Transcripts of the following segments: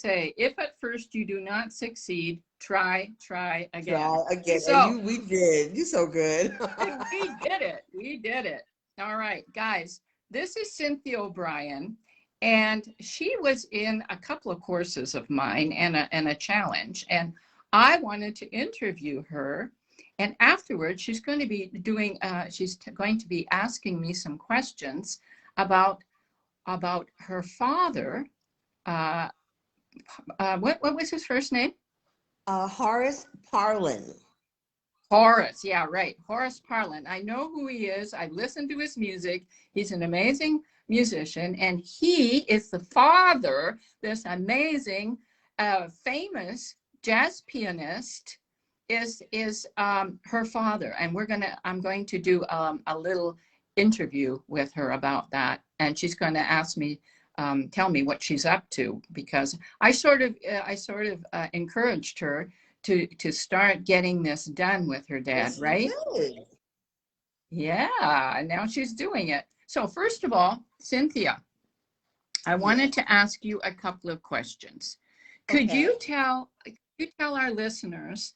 say, if at first you do not succeed, try again. Try again. And So we did. You're so good. we did it. We did it. All right, guys, this is Cynthia O Briant, and she was in a couple of courses of mine and a challenge, and I wanted to interview her. And afterwards, she's going to be doing. Going to be asking me some questions about her father. Uh, what was his first name? Horace Parlin. Horace, yeah, right. Horace Parlin. I know who he is. I listened to his music. He's an amazing musician, and he is the father, this amazing, famous jazz pianist is her father. And I'm going to do a little interview with her about that, and she's going to ask me, tell me what she's up to, because I sort of encouraged her to start getting this done with her dad, Yes, you right? did. Yeah, and now she's doing it. So first of all, Cynthia, I wanted to ask you a couple of questions. Could Okay. you tell our listeners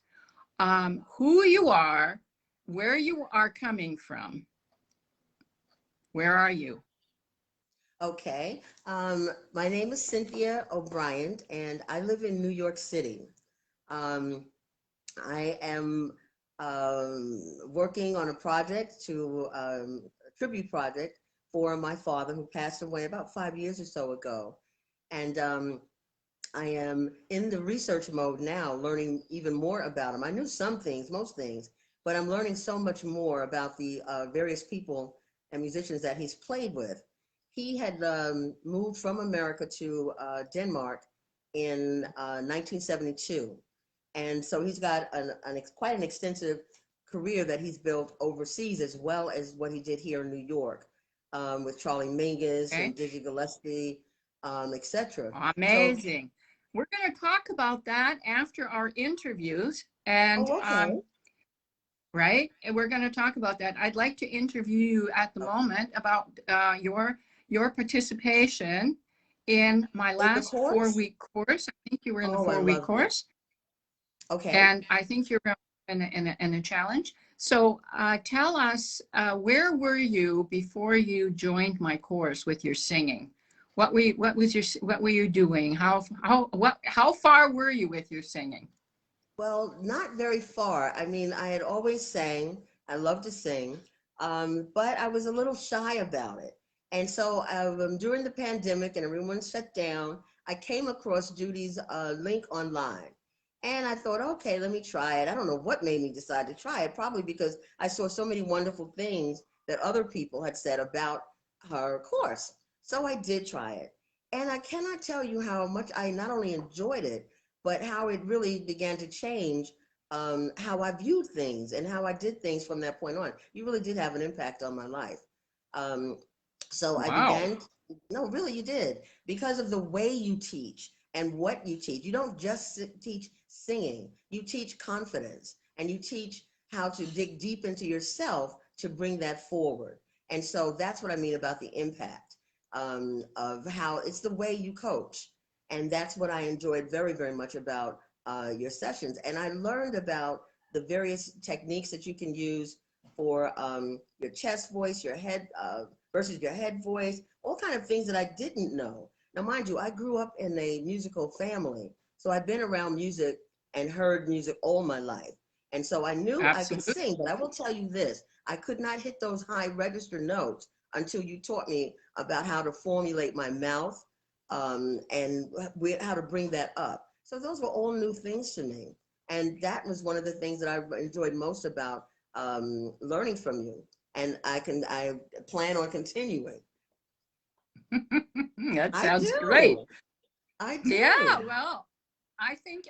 who you are, where you are coming from? Where are you? Okay. My name is Cynthia O Briant, and I live in New York City. Um, I am working on a project a tribute project for my father who passed away about 5 years or so ago. And I am in the research mode now, learning even more about him. I knew some things, most things, but I'm learning so much more about the various people and musicians that he's played with. He had moved from America to Denmark in 1972. And so he's got quite an extensive career that he's built overseas, as well as what he did here in New York with Charlie Mingus Okay. and Dizzy Gillespie, etc. So, Amazing. We're going to talk about that after our interviews, and oh, okay. right? And we're going to talk about that. I'd like to interview you at the moment about your participation in my In the last course? 4-week course. I think you were in the Oh, I 4-week loved it. course, Okay. and I think you're in a challenge. So tell us, where were you before you joined my course with your singing? What were you doing? How far were you with your singing? Well, not very far. I mean, I had always sang. I love to sing, but I was a little shy about it. And so during the pandemic and everyone shut down, I came across Judy's link online. And I thought, okay, let me try it. I don't know what made me decide to try it, probably because I saw so many wonderful things that other people had said about her course. So I did try it. And I cannot tell you how much I not only enjoyed it, but how it really began to change how I viewed things and how I did things from that point on. You really did have an impact on my life. Um, so I Wow. began, no, really, you did, because of the way you teach and what you teach. You don't just teach singing, you teach confidence and you teach how to dig deep into yourself to bring that forward. And so that's what I mean about the impact of how it's the way you coach. And that's what I enjoyed very, very much about your sessions. And I learned about the various techniques that you can use for your chest voice, your head versus your head voice, all kind of things that I didn't know. Now, mind you, I grew up in a musical family, so I've been around music and heard music all my life. And so I knew I could Absolutely. sing, but I will tell you this, I could not hit those high register notes until you taught me about how to formulate my mouth and how to bring that up. So those were all new things to me. And that was one of the things that I enjoyed most about learning from you. And I plan on continuing. That I sounds great. do. I Yeah, do. well, I think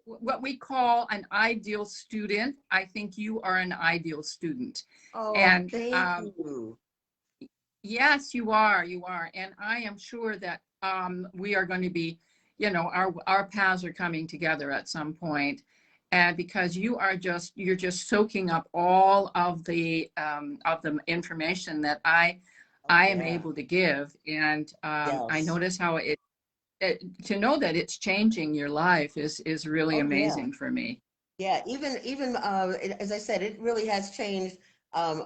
what we call an ideal student, I think you are an ideal student. Oh, And thank you. yes, you are. And I am sure that we are going to be, our paths are coming together at some point. And because you're just soaking up all of the information that I Oh, am yeah. able to give. And I Yes. notice how it to know that it's changing your life is really Oh yeah. amazing for me. Yeah, even as I said, it really has changed,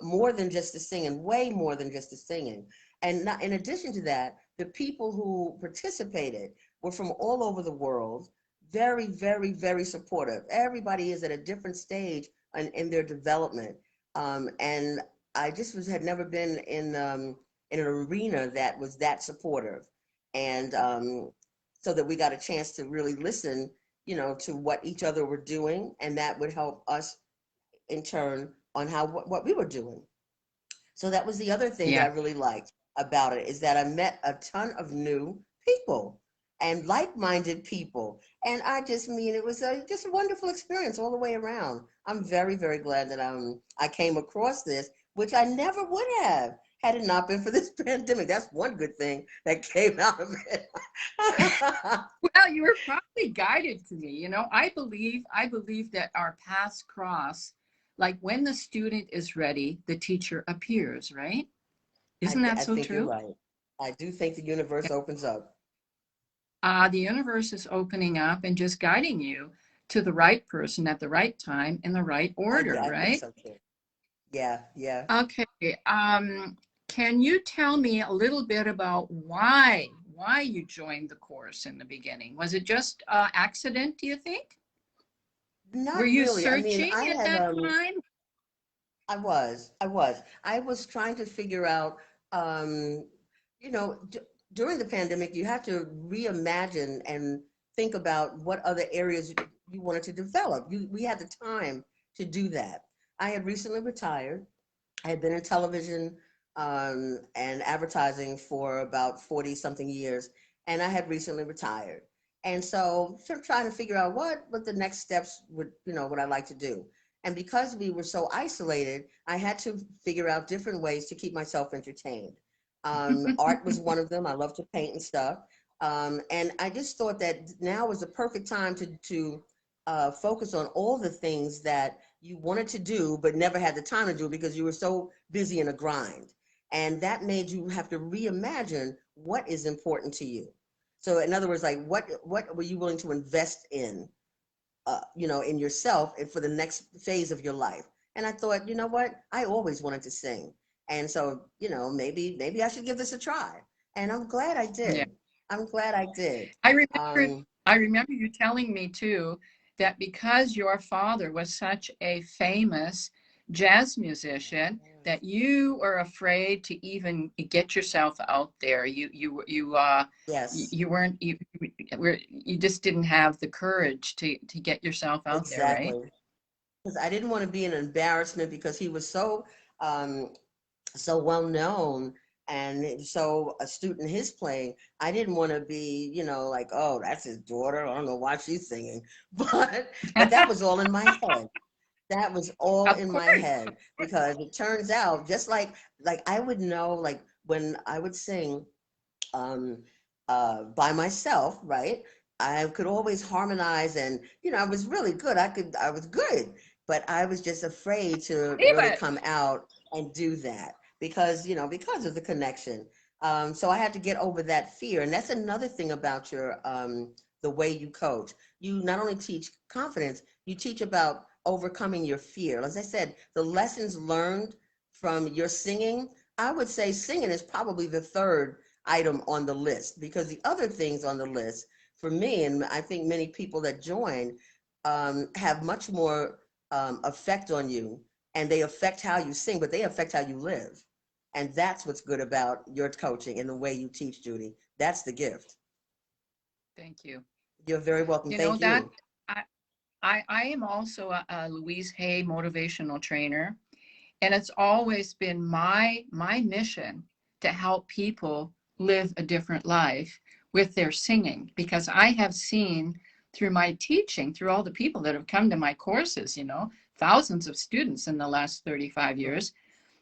more than just the singing, way more than just the singing. And not, in addition to that, the people who participated were from all over the world, very, very, very supportive. Everybody is at a different stage in their development. And I just had never been in an arena that was that supportive. And so that we got a chance to really listen, to what each other were doing, and that would help us in turn on how what we were doing. So that was the other thing that I Yeah. really liked about it, is that I met a ton of new people and like-minded people, and I just mean it was just a wonderful experience all the way around. I'm very, very glad that I came across this, which I never would have had it not been for this pandemic. That's one good thing that came out of it. Well, you were probably guided to me. I believe that our paths cross, like when the student is ready, the teacher appears, right? Isn't that I so think you're true? right. I do think the universe opens up. The universe is opening up and just guiding you to the right person at the right time in the right order, I think right? so too. Yeah, yeah. Okay. Can you tell me a little bit about why you joined the course in the beginning? Was it just accident, do you think? Were Not you really. I mean, searching at that time? I was trying to figure out, um, during the pandemic, you have to reimagine and think about what other areas you wanted to develop. We had the time to do that. I had recently retired. I had been in television, and advertising for about 40 something years, and I had recently retired. And so, sort of trying to figure out what the next steps would, what I'd like to do. And because we were so isolated, I had to figure out different ways to keep myself entertained. Art was one of them. I love to paint and stuff. And I just thought that now was the perfect time to focus on all the things that you wanted to do but never had the time to do because you were so busy in a grind. And that made you have to reimagine what is important to you. So in other words, like what were you willing to invest in yourself and for the next phase of your life? And I thought, you know what? I always wanted to sing. And so, maybe I should give this a try. And I'm glad I Yeah. did. I'm glad I did. I remember Um, I remember you telling me too that because your father was such a famous jazz musician that you were afraid to even get yourself out there. yes, You weren't you just didn't have the courage to get yourself out there, right? exactly. Because I didn't want to be an embarrassment because he was um, so well known and so astute in his playing. I didn't want to be, like, oh, that's his daughter. I don't know why she's singing, but that was all in my head. That was all Of in my course. head because it turns out just like I would know, like when I would sing um, by myself, right? I could always harmonize, and I was really good. I was good, but I was just afraid to Believe really it. come out and do that because of the connection. So I had to get over that fear, and that's another thing about the way you coach. You not only teach confidence, you teach about overcoming your fear. As I said, the lessons learned from your singing, I would say singing is probably the third item on the list because the other things on the list for me, and I think many people that join, have much more effect on you, and they affect how you sing, but they affect how you live. And that's what's good about your coaching and the way you teach, Judy. That's the gift. Thank you. You're very welcome. You know Thank that you. I I am also a Louise Hay motivational trainer. And it's always been my mission to help people live a different life with their singing because I have seen through my teaching, through all the people that have come to my courses, thousands of students in the last 35 years,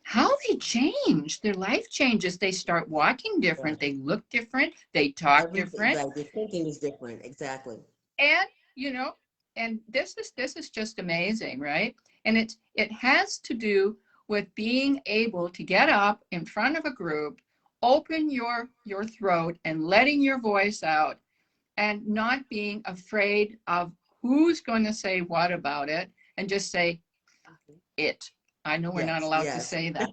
how they change. Their life changes. They start walking Yeah. different, they look different, they talk Everything, different. right? The thinking is different. Exactly. And you know and this is just amazing, right? And it has to do with being able to get up in front of a group, open your throat and letting your voice out, and not being afraid of who's going to say what about it, and just say it. I know we're not Yes, allowed to yes. say that,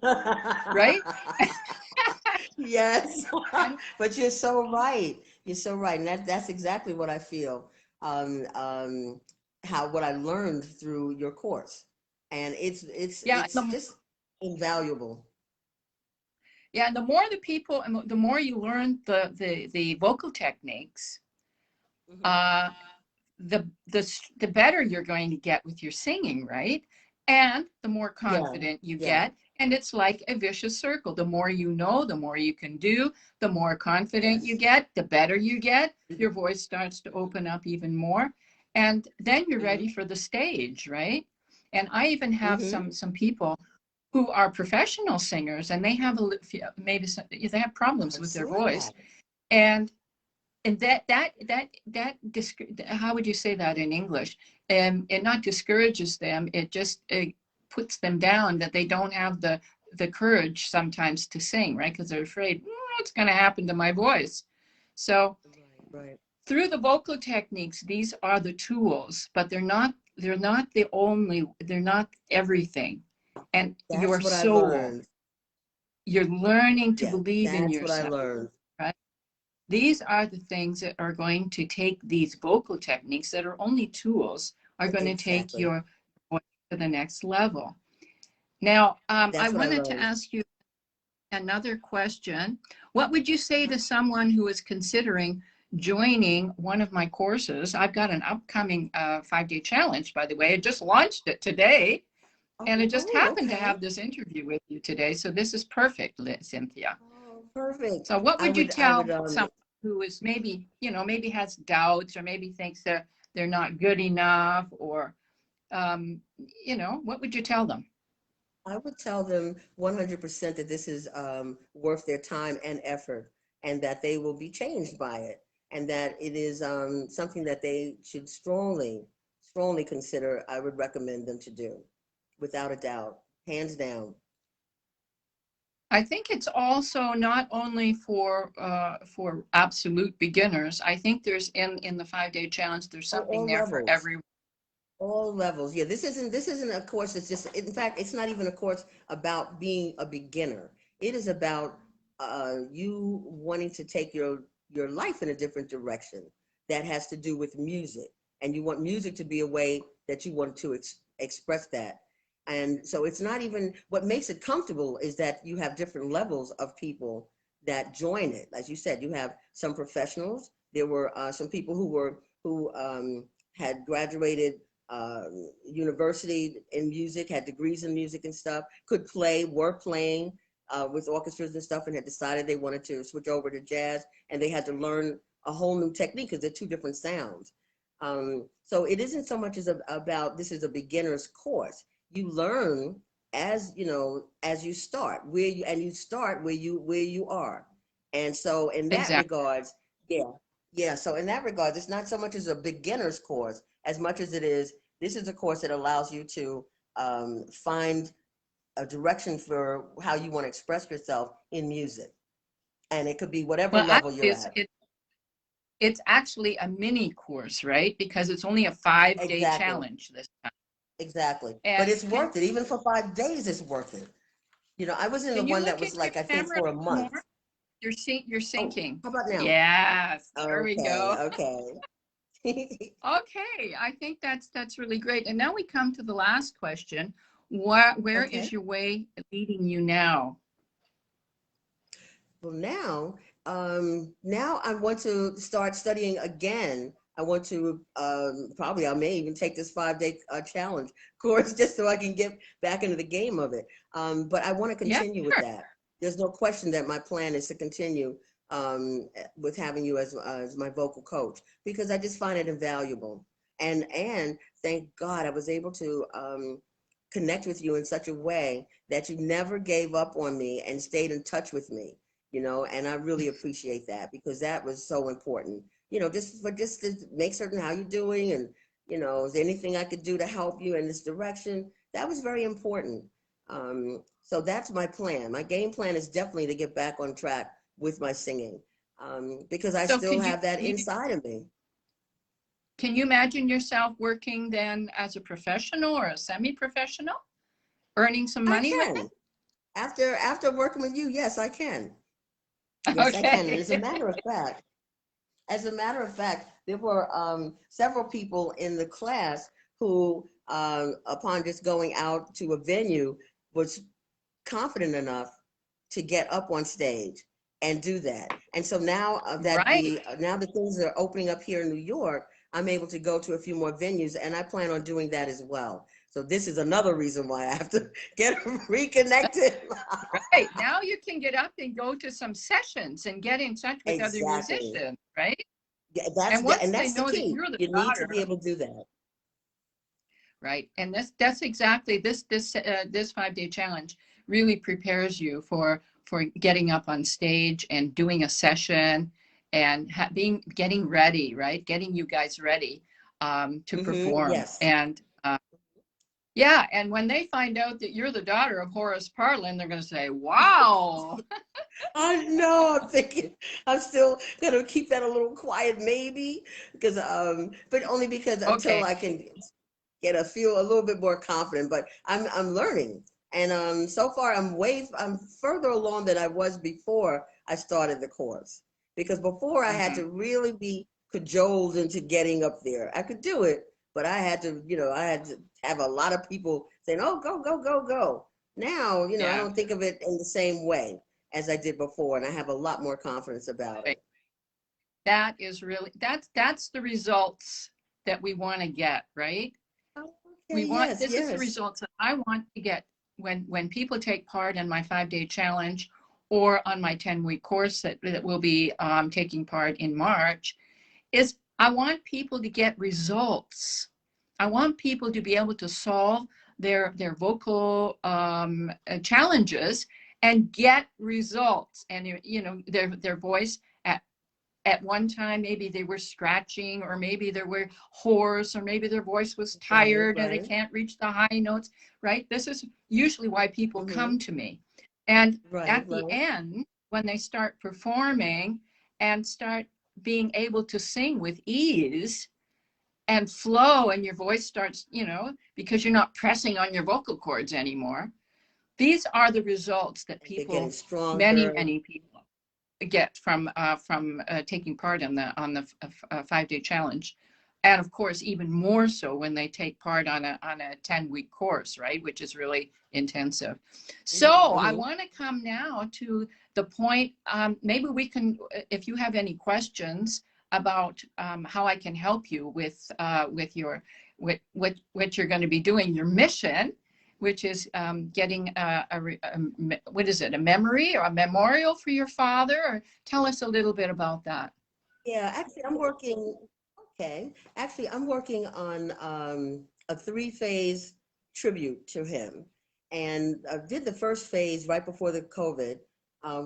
right? Yes. And But you're so right. You're so right. And that's exactly what I feel. Um, um, how what I learned through your course. And yeah, it's just invaluable. yeah, and the more the people, and the more you learn the vocal techniques, Hmm. uh, the better you're going to get with your singing, right? And the more Yeah, confident you yeah. get. And it's like a vicious circle. The more you know, the more you can do, the more confident you Yes. get, the better you get. Hmm. Your voice starts to open up even more. And then you're Hmm. ready for the stage, right? And I even have Hmm. some people who are professional singers, and they have maybe they have problems I've with their seen voice. that. And how would you say that in English? It not discourages them, it just puts them down, that they don't have the courage sometimes to sing, right? Because they're afraid, what's going to happen to my voice? So Right, right. through the vocal techniques, these are the tools, but they're not the only, they're not everything. And That's what I learned. you're learning to Yeah, believe in that's what I yourself, learned. right? These are the things that are going to take these vocal techniques that are only tools, are going to take Exactly. your voice to the next level. Now, I That's what I wanted to learned. ask you another question. What would you say to someone who is considering joining one of my courses? I've got an upcoming 5-day challenge, by the way. I just launched it today, and I Oh, just oh, happened to okay. have this interview with you today. So this is perfect, Cynthia. Oh, perfect. So what would you I would, tell someone who is maybe, maybe has doubts, or maybe thinks they're not good enough, or, what would you tell them? I would tell them 100% that this is worth their time and effort, and that they will be changed by it, and that it is something that they should strongly, strongly consider. I would recommend them to do, without a doubt, hands down. I think it's also not only for absolute beginners. I think there's in the 5-day challenge, there's something All there for levels. everyone. All levels. Yeah, this isn't a course that's just, in fact, it's not even a course about being a beginner. It is about you wanting to take your life in a different direction that has to do with music. And you want music to be a way that you want to express that. And so it's not even, what makes it comfortable is that you have different levels of people that join it. As you said, you have some professionals. There were some people who had graduated university in music, had degrees in music and stuff, could play, were playing with orchestras and stuff, and had decided they wanted to switch over to jazz, and they had to learn a whole new technique because they're two different sounds. So it isn't so much as about this is a beginner's course. You learn as you know as you start where you and you start where you are, and so in that Exactly. regards, yeah, yeah. So in that regards, it's not so much as a beginner's course as much as it is, this is a course that allows you to find a direction for how you want to express yourself in music. And it could be whatever Well, level actually, you're at. it's actually a mini course, right? Because it's only a 5-day Exactly. challenge this time. Exactly. But And it's worth it. Even for 5 days, it's worth it. I was in the can you one that look was into your like, I think camera for a a bit month. more? You're Oh, syncing. how about now? Yes, there we Okay. go. Okay. Okay, I think that's really great. And now we come to the last question. Where Okay. is your way leading you now? Well, now I want to start studying again. I want to probably I may even take this 5 day challenge course just so I can get back into the game of it. But I want to Yeah, continue with sure. that. There's no question that my plan is to continue with having you as my vocal coach because I just find it invaluable. And thank God I was able to connect with you in such a way that you never gave up on me and stayed in touch with me, and I really appreciate that because that was so important, just to make certain how you're doing and, is there anything I could do to help you in this direction? That was very important. So that's my plan. My game plan is definitely to get back on track with my singing because I So still could have that you inside of me. Can you imagine yourself working then as a professional or a semi-professional, earning some I money with it? can. After working with you, yes, I can. Yes, I can. And Okay. as a matter of fact, there were several people in the class who, upon just going out to a venue, was confident enough to get up on stage and do that. And so now Right. now that things are opening up here in New York, I'm able to go to a few more venues, and I plan on doing that as well. So this is another reason why I have to get reconnected. Right. Now you can get up and go to some sessions and get in touch with other Exactly. musicians, right? Yeah, And once and they that's the know that key. you're the You need to be daughter, able to do that. right? And that's exactly this 5-day challenge really prepares you for getting up on stage and doing a session and getting ready, right? Getting you guys ready to perform. Yes. And yeah, and when they find out that you're the daughter of Horace Parlin, they're going to say, "Wow." I know. I'm thinking I'm still gonna keep that a little quiet, maybe, because but only because until Okay. I can get feel a little bit more confident. But I'm learning, and so far I'm further along than I was before I started the course. Because before I had Mhm. to really be cajoled into getting up there. I could do it, but I had to, I had to have a lot of people saying, "Oh, go, go, go, go." Now, I Yeah. don't think of it in the same way as I did before, and I have a lot more confidence about Right. it. That is really that's the results that we want to get, right? Oh, okay, We want yes, This is the yes. results that I want to get when people take part in my 5-day challenge or on my 10-week course that will be taking part in March. Is I want people to get results. I want people to be able to solve their vocal challenges and get results, and their voice at one time, maybe they were scratching, or maybe they were hoarse, or maybe their voice was Right, tired and they right. can't reach the high notes, right? This is usually why people Mm-hmm. come to me. And Right, at the right. end, when they start performing and start being able to sing with ease and flow, and your voice starts, because you're not pressing on your vocal cords anymore, these are the results that They're getting many, stronger. many people get from taking part in the on the 5-day challenge, and of course even more so when they take part on a 10-week course, right, which is really intensive. So Mm-hmm, I mm-hmm. want to come now to the point. Maybe we can, if you have any questions about how I can help you with your what you're going to be doing, your mission, which is getting what is it, a memory or a memorial for your father? Or tell us a little bit about that. Yeah, actually, I'm working. Okay, actually, I'm working on a three-phase tribute to him, and I did the first phase right before the COVID,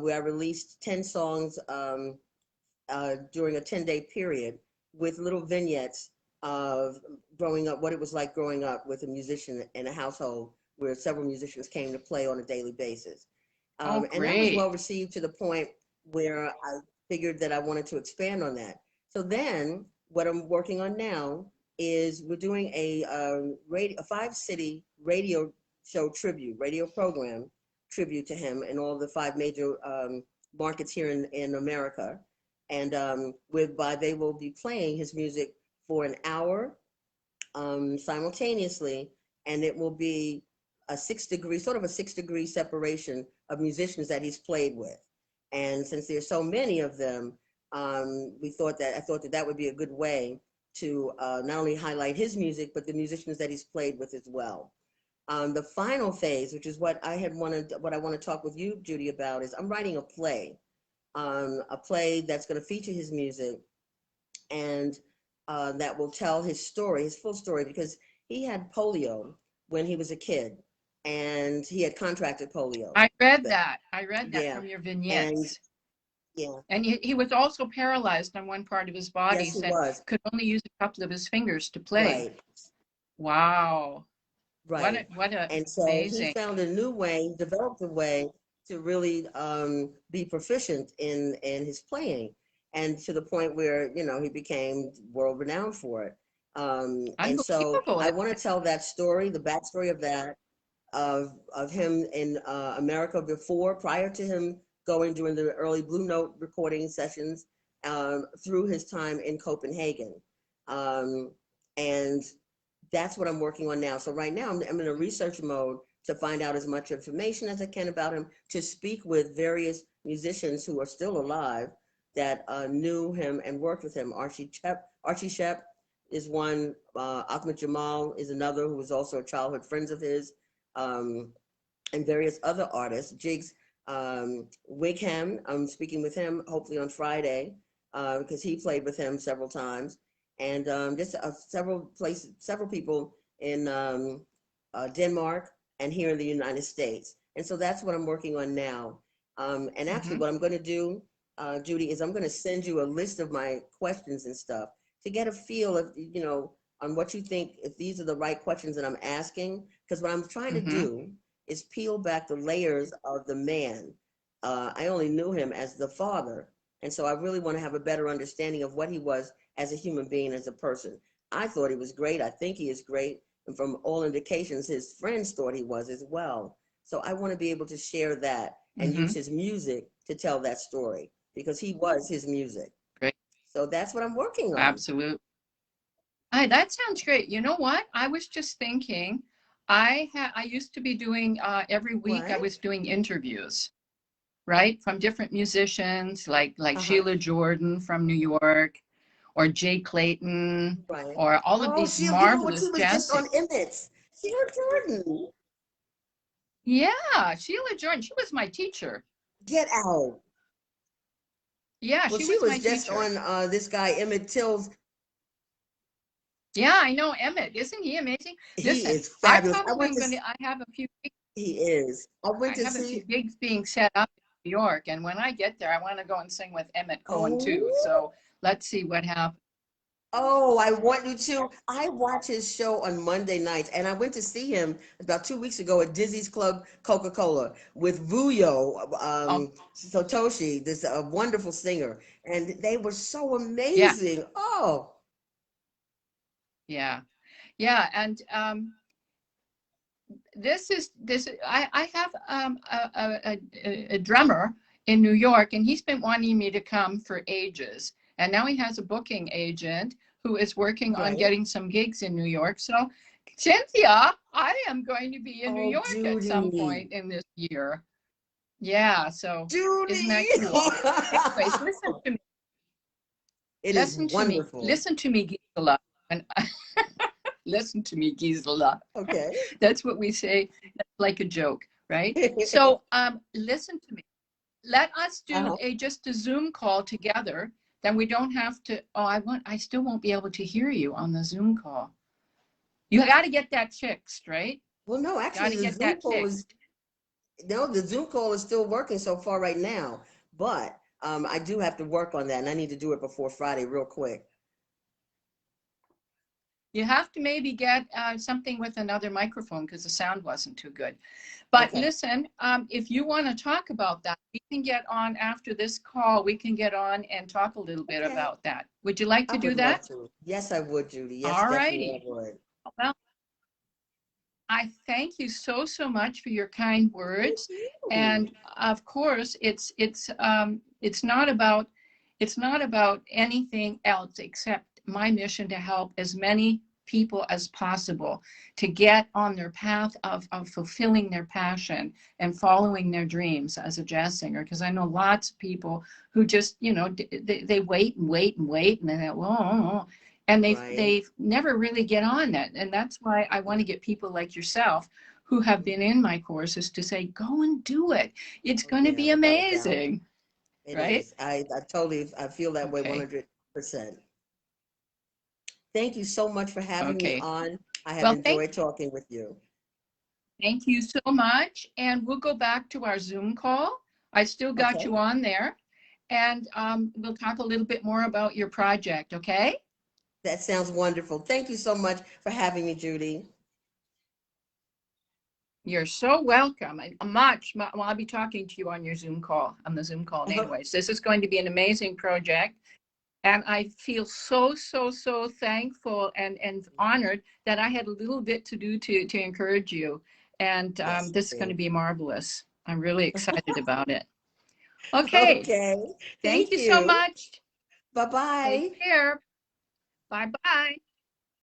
where I released 10 songs during a 10-day period with little vignettes of growing up, what it was like growing up with a musician in a household where several musicians came to play on a daily basis. Oh, And that was great. well received to the point where I figured that I wanted to expand on that. So then what I'm working on now is we're doing a 5-city radio show tribute, radio program tribute to him in all the 5 major markets here in America, and whereby they will be playing his music for an hour simultaneously, and it will be a 6-degree, sort of a 6-degree separation of musicians that he's played with. And since there's so many of them, I thought that that would be a good way to not only highlight his music, but the musicians that he's played with as well. The final phase, which is what I want to talk with you, Judy, about, is I'm writing a play that's going to feature his music, and that will tell his story, his full story, because he had polio when he was a kid, and he had contracted polio. But I read that yeah, from your and vignettes. yeah, And he was also paralyzed on one part of his body, yes, he said was. could only use a couple of his fingers to play. Right, Wow. right. What a And so he amazing. found a new way, developed a way to really be proficient in his playing. and to the point where, you know, he became world renowned for it. And so Unbelievable. I want to tell that story, the backstory of that, of him in America before, prior to him going during the early Blue Note recording sessions, through his time in Copenhagen. Um, and that's what I'm working on now. So right now I'm in a research mode to find out as much information as I can about him, to speak with various musicians who are still alive that knew him and worked with him. Archie Shep is one. Ahmed Jamal is another, who was also childhood friends of his, um, and various other artists. Jigs Wigham, I'm speaking with him hopefully on Friday, because he played with him several times, and just several people in Denmark and here in the United States. And so that's what I'm working on now. And actually, Mhm. what I'm going to do, Judy, is I'm going to send you a list of my questions and stuff to get a feel of, you know, on what you think, if these are the right questions that I'm asking. Because what I'm trying to Mhm. do is peel back the layers of the man. I only knew him as the father. And so I really want to have a better understanding of what he was as a human being, as a person. I thought he was great. I think he is great. And from all indications, his friends thought he was as well. So I want to be able to share that and use Mhm. his music to tell that story, because he was his music. Great. So that's what I'm working on. Absolutely. That sounds great. You know what? I was just thinking, I used to be doing every week I What? was doing interviews, right? From different musicians like Uh-huh. Sheila Jordan from New York, or Jay Clayton, Right. or all of Oh, these she, you know what? marvelous She was jazz just singers. on Emmett. Sheila Jordan. Yeah, Sheila Jordan. She was my teacher. Get out. Yeah, Well, she she was my was just teacher. on this guy, Emmett Till's. Yeah, I know Emmett. Isn't he amazing? He Listen, is I fabulous. probably am going to, I have a few, He is. I went I to have a few see, gigs being set up in New York. And when I get there, I want to go and sing with Emmett Cohen too. oh, So let's see what happens. oh, I want you to. I watch his show on Monday nights, and I went to see him about 2 weeks ago at Dizzy's Club Coca-Cola with Vuyo, Oh, Satoshi, this wonderful singer. And they were so yeah, amazing. Oh, yeah, yeah. And I have a drummer in New York, and he's been wanting me to come for ages. And now he has a booking agent who is working on right. getting some gigs in New York. So, Cynthia, I am going to be in New Oh, York at some Judy. point in this year. Yeah, so isn't Judy. that cool? Anyways, listen to me. It is Listen to me. wonderful. Listen to me, Gisela. And listen to me, Gisela. Okay. That's what we say, like a joke, right? So listen to me. Let us do Uh-huh. just a Zoom call together. Then we don't have to. Oh, I still won't be able to hear you on the Zoom call. You got to get that fixed, right? Well, no, Got actually, to get that fixed. The Zoom call is still working so far right now, but I do have to work on that, and I need to do it before Friday, real quick. You have to maybe get something with another microphone because the sound wasn't too good. But Okay. listen, if you want to talk about that, we can get on after this call. We can get on and talk a little bit Okay. about that. Would you like I to do would love that? to. Yes, I would, Judy. Yes, All definitely I righty. would. Well, I thank you so, so much for your kind Thank words. you. And of course, it's not about anything else except my mission to help as many people as possible to get on their path of fulfilling their passion and following their dreams as a jazz singer. Because I know lots of people who just, they wait and wait and wait, and then, well, and Right. they never really get on that. And that's why I want to get people like yourself who have been in my courses to say, go and do it. It's Oh, going to yeah, be without a doubt. amazing, It right? is. I totally, I feel that way Okay. 100%. Thank you so much for having me Okay. on. I have Well, enjoyed talking with you. thank you so much. And we'll go back to our Zoom call. I still got Okay. you on there. And we'll talk a little bit more about your project, okay? That sounds wonderful. Thank you so much for having me, Judy. You're so welcome. And well, I'll be talking to you on your Zoom call, on the Zoom call anyways. This is going to be an amazing project. And I feel so, so, so thankful and honored that I had a little bit to do to encourage you. And Yes, this is going to be marvelous. I'm really excited about it. Okay. okay. Thank Thank you so you. much. Take Bye-bye. care. Bye-bye.